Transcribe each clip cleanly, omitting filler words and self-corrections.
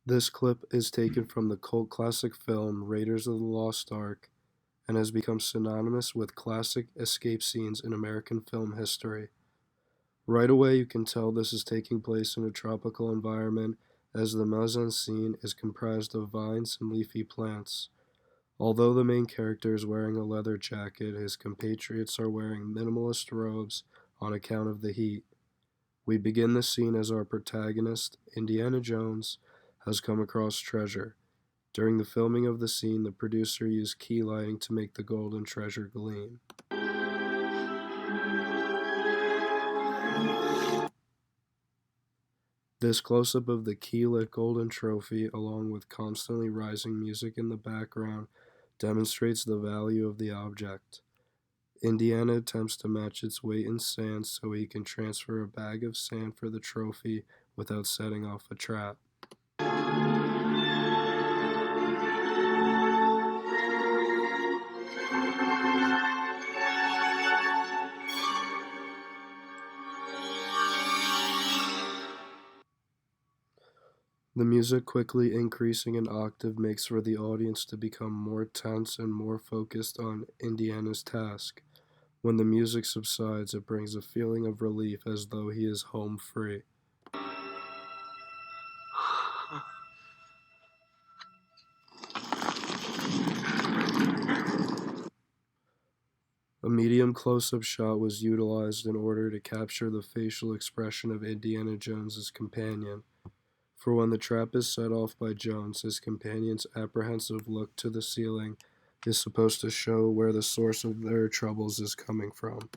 This clip is taken from the cult classic film Raiders of the Lost Ark and has become synonymous with classic escape scenes in American film history. Right away, you can tell this is taking place in a tropical environment as the mise-en-scene is comprised of vines and leafy plants. Although the main character is wearing a leather jacket, his compatriots are wearing minimalist robes on account of the heat. We begin the scene as our protagonist, Indiana Jones, has come across treasure. During the filming of the scene, the producer used key lighting to make the golden treasure gleam. This close-up of the key-lit golden trophy, along with constantly rising music in the background, demonstrates the value of the object. Indiana attempts to match its weight in sand so he can transfer a bag of sand for the trophy without setting off a trap. The music quickly increasing in octave makes for the audience to become more tense and more focused on Indiana's task. When the music subsides, it brings a feeling of relief as though he is home free. A medium close-up shot was utilized in order to capture the facial expression of Indiana Jones's companion. For when the trap is set off by Jones, his companion's apprehensive look to the ceiling is supposed to show where the source of their troubles is coming from.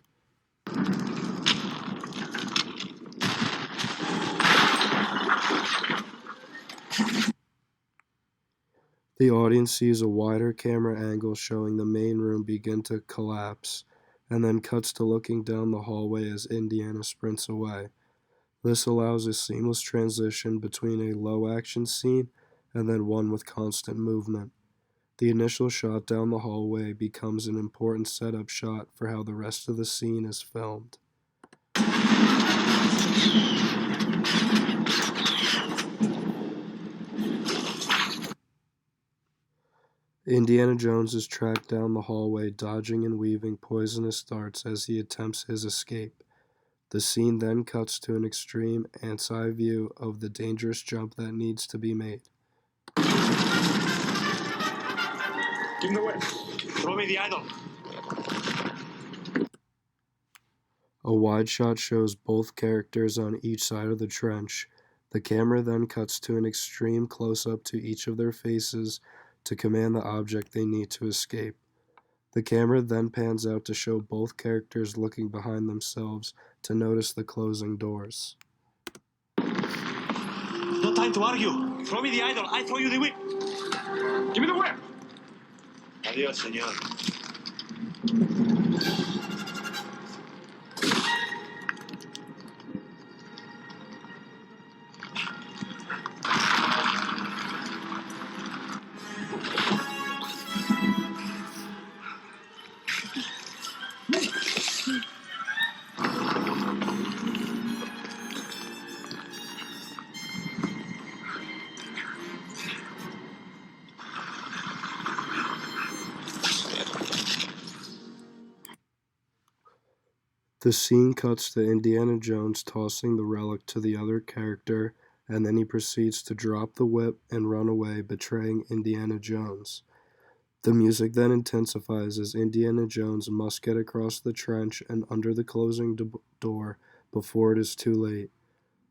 The audience sees a wider camera angle showing the main room begin to collapse, and then cuts to looking down the hallway as Indiana sprints away. This allows a seamless transition between a low-action scene and then one with constant movement. The initial shot down the hallway becomes an important setup shot for how the rest of the scene is filmed. Indiana Jones is tracked down the hallway, dodging and weaving poisonous darts as he attempts his escape. The scene then cuts to an extreme anti view of the dangerous jump that needs to be made. Give me the whip. Throw me the idol. A wide shot shows both characters on each side of the trench. The camera then cuts to an extreme close-up to each of their faces to command the object they need to escape. The camera then pans out to show both characters looking behind themselves to notice the closing doors. No time to argue. Throw me the idol. I throw you the whip. Give me the whip. Adiós, señor. The scene cuts to Indiana Jones tossing the relic to the other character, and then he proceeds to drop the whip and run away, betraying Indiana Jones. The music then intensifies as Indiana Jones must get across the trench and under the closing door before it is too late.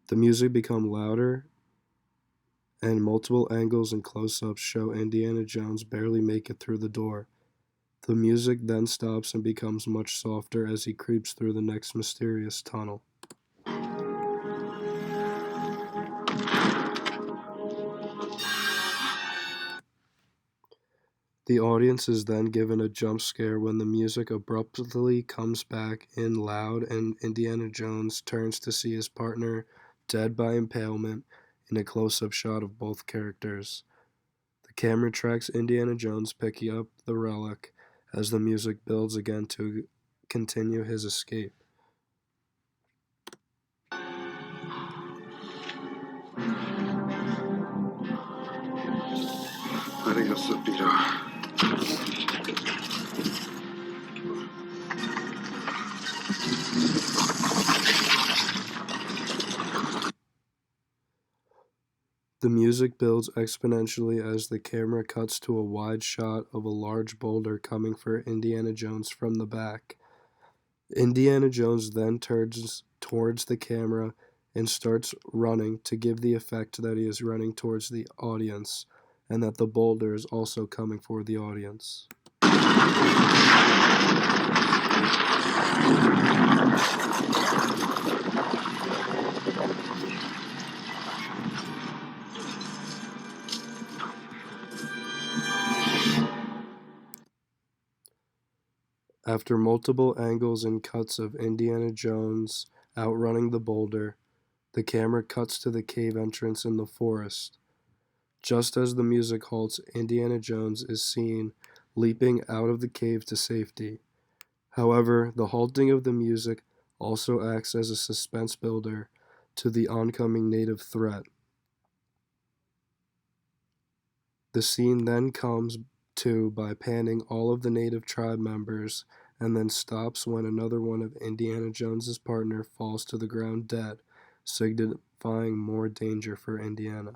The music becomes louder, and multiple angles and close-ups show Indiana Jones barely make it through the door. The music then stops and becomes much softer as he creeps through the next mysterious tunnel. The audience is then given a jump scare when the music abruptly comes back in loud and Indiana Jones turns to see his partner dead by impalement in a close-up shot of both characters. The camera tracks Indiana Jones picking up the relic as the music builds again to continue his escape. lo sospiro. The music builds exponentially as the camera cuts to a wide shot of a large boulder coming for Indiana Jones from the back. Indiana Jones then turns towards the camera and starts running to give the effect that he is running towards the audience and that the boulder is also coming for the audience. After multiple angles and cuts of Indiana Jones outrunning the boulder, the camera cuts to the cave entrance in the forest. Just as the music halts, Indiana Jones is seen leaping out of the cave to safety. However, the halting of the music also acts as a suspense builder to the oncoming native threat. The scene then comes to by panning all of the native tribe members and then stops when another one of Indiana Jones's partner falls to the ground dead, signifying more danger for Indiana.